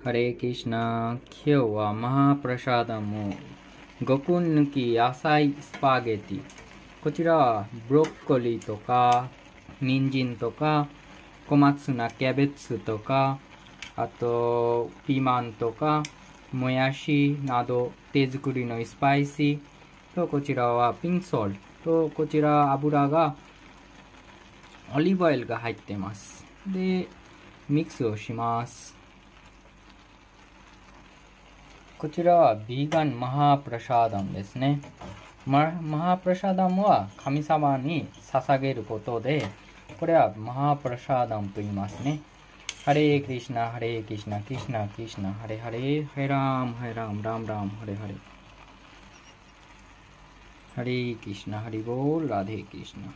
ハレーキシナ、今日はマハプラシャダム、5分抜き野菜スパゲティ。こちらはブロッコリーとか、人参とか、小松菜、キャベツとか、あと、ピーマンとか、もやしなど、手作りのスパイシーと、こちらはピンクソルトと、こちら油が、オリーブオイルが入っています。で、ミックスをします。こちらはビーガンマハプラシャーダムですね。マハプラシャーダムは神様に捧げることで、これはマハプラシャーダムと言いますね。ハレークリシナ、ハレークリシナ、クリシナ、クリシナ、ハレハレ、ハレラーム、ハレラーム、ラームラーム、ハレハレ。ハレークリシナ、ハリボール、ラデークリシナ。